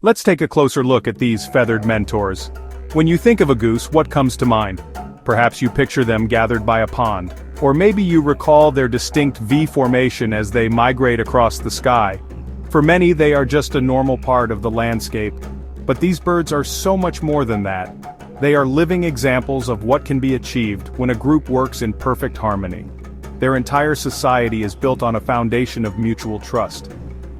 Let's take a closer look at these feathered mentors. When you think of a goose, what comes to mind? Perhaps you picture them gathered by a pond, or maybe you recall their distinct V formation as they migrate across the sky. For many, they are just a normal part of the landscape. But these birds are so much more than that. They are living examples of what can be achieved when a group works in perfect harmony. Their entire society is built on a foundation of mutual trust.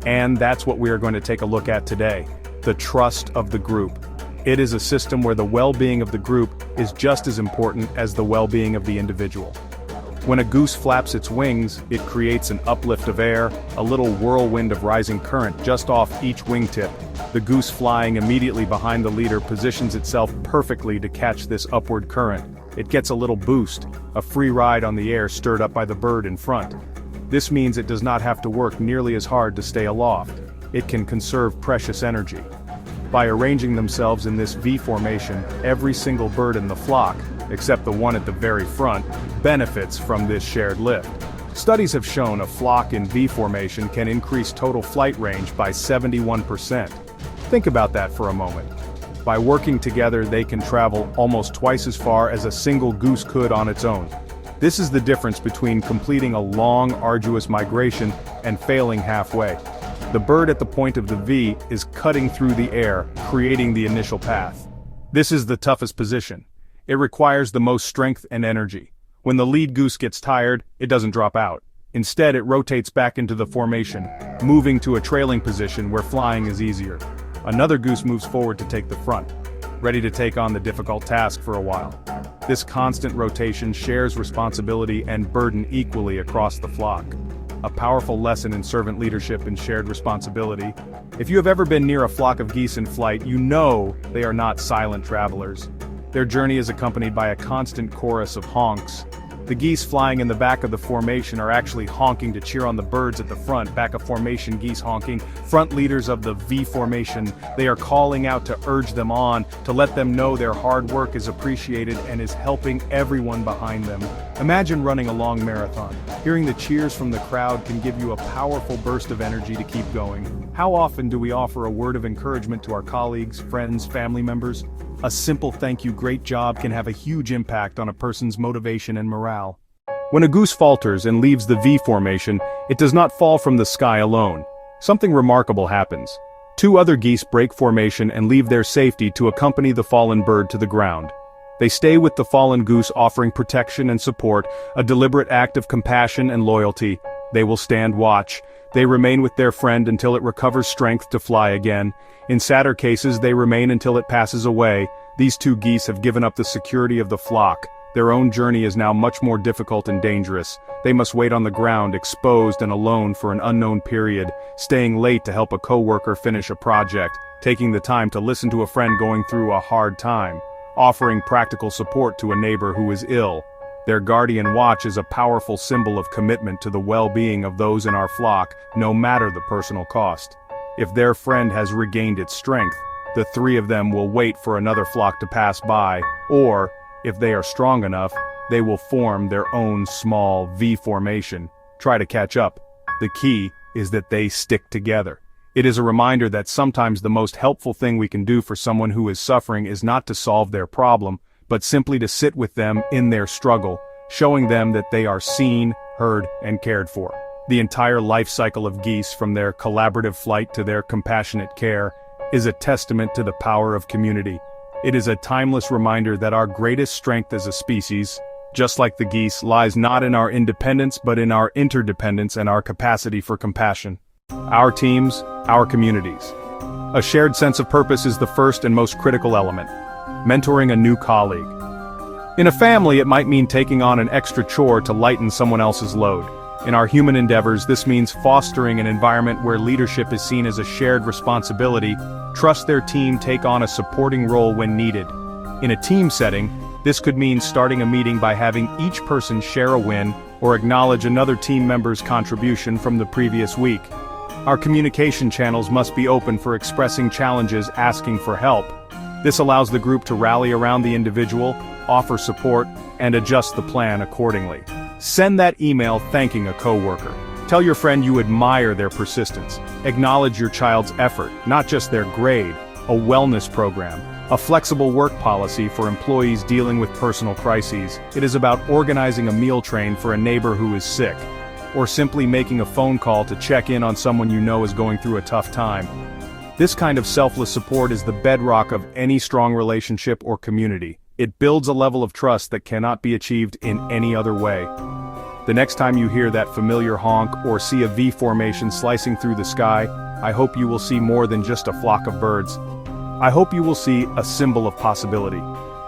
And that's what we are going to take a look at today. The trust of the group. It is a system where the well-being of the group is just as important as the well-being of the individual. When a goose flaps its wings, it creates an uplift of air, a little whirlwind of rising current just off each wingtip. The goose flying immediately behind the leader positions itself perfectly to catch this upward current. It gets a little boost, a free ride on the air stirred up by the bird in front. This means it does not have to work nearly as hard to stay aloft. It can conserve precious energy. By arranging themselves in this V formation, every single bird in the flock, except the one at the very front, benefits from this shared lift. Studies have shown a flock in V formation can increase total flight range by 71%. Think about that for a moment. By working together, they can travel almost twice as far as a single goose could on its own. This is the difference between completing a long, arduous migration and failing halfway. The bird at the point of the V is cutting through the air, creating the initial path. This is the toughest position. It requires the most strength and energy. When the lead goose gets tired, it doesn't drop out. Instead, it rotates back into the formation, moving to a trailing position where flying is easier. Another goose moves forward to take the front, ready to take on the difficult task for a while. This constant rotation shares responsibility and burden equally across the flock. A powerful lesson in servant leadership and shared responsibility. If you have ever been near a flock of geese in flight, you know they are not silent travelers. Their journey is accompanied by a constant chorus of honks. The geese flying in the back of the formation are actually honking to cheer on the birds at the front. Back of formation geese honking, front leaders of the V formation, they are calling out to urge them on, to let them know their hard work is appreciated and is helping everyone behind them. Imagine running a long marathon. Hearing the cheers from the crowd can give you a powerful burst of energy to keep going. How often do we offer a word of encouragement to our colleagues, friends, family members? A simple thank you, great job can have a huge impact on a person's motivation and morale. When a goose falters and leaves the V formation, it does not fall from the sky alone. Something remarkable happens. Two other geese break formation and leave their safety to accompany the fallen bird to the ground. They stay with the fallen goose, offering protection and support, a deliberate act of compassion and loyalty. They will stand watch. They remain with their friend until it recovers strength to fly again. In sadder cases, they remain until it passes away. These two geese have given up the security of the flock. Their own journey is now much more difficult and dangerous. They must wait on the ground, exposed and alone for an unknown period, staying late to help a coworker finish a project, taking the time to listen to a friend going through a hard time, offering practical support to a neighbor who is ill. Their guardian watch is a powerful symbol of commitment to the well-being of those in our flock, no matter the personal cost. If their friend has regained its strength, the three of them will wait for another flock to pass by, or, if they are strong enough, they will form their own small V formation, try to catch up. The key is that they stick together. It is a reminder that sometimes the most helpful thing we can do for someone who is suffering is not to solve their problem, but simply to sit with them in their struggle, showing them that they are seen, heard, and cared for. The entire life cycle of geese, from their collaborative flight to their compassionate care, is a testament to the power of community. It is a timeless reminder that our greatest strength as a species, just like the geese, lies not in our independence but in our interdependence and our capacity for compassion. Our teams, our communities. A shared sense of purpose is the first and most critical element. Mentoring a new colleague. In a family, it might mean taking on an extra chore to lighten someone else's load. In our human endeavors, this means fostering an environment where leadership is seen as a shared responsibility. Trust their team, take on a supporting role when needed. In a team setting, this could mean starting a meeting by having each person share a win or acknowledge another team member's contribution from the previous week. Our communication channels must be open for expressing challenges, asking for help. This allows the group to rally around the individual, offer support, and adjust the plan accordingly. Send that email thanking a coworker. Tell your friend you admire their persistence. Acknowledge your child's effort, not just their grade. A wellness program, a flexible work policy for employees dealing with personal crises. It is about organizing a meal train for a neighbor who is sick, or simply making a phone call to check in on someone you know is going through a tough time. This kind of selfless support is the bedrock of any strong relationship or community. It builds a level of trust that cannot be achieved in any other way. The next time you hear that familiar honk or see a V formation slicing through the sky, I hope you will see more than just a flock of birds. I hope you will see a symbol of possibility.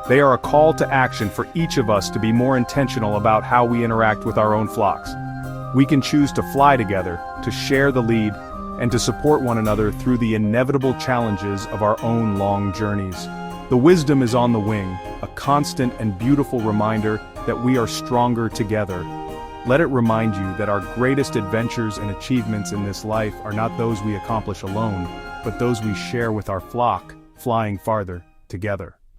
They are a call to action for each of us to be more intentional about how we interact with our own flocks. We can choose to fly together, to share the lead, and to support one another through the inevitable challenges of our own long journeys. The wisdom is on the wing, a constant and beautiful reminder that we are stronger together. Let it remind you that our greatest adventures and achievements in this life are not those we accomplish alone, but those we share with our flock, flying farther together.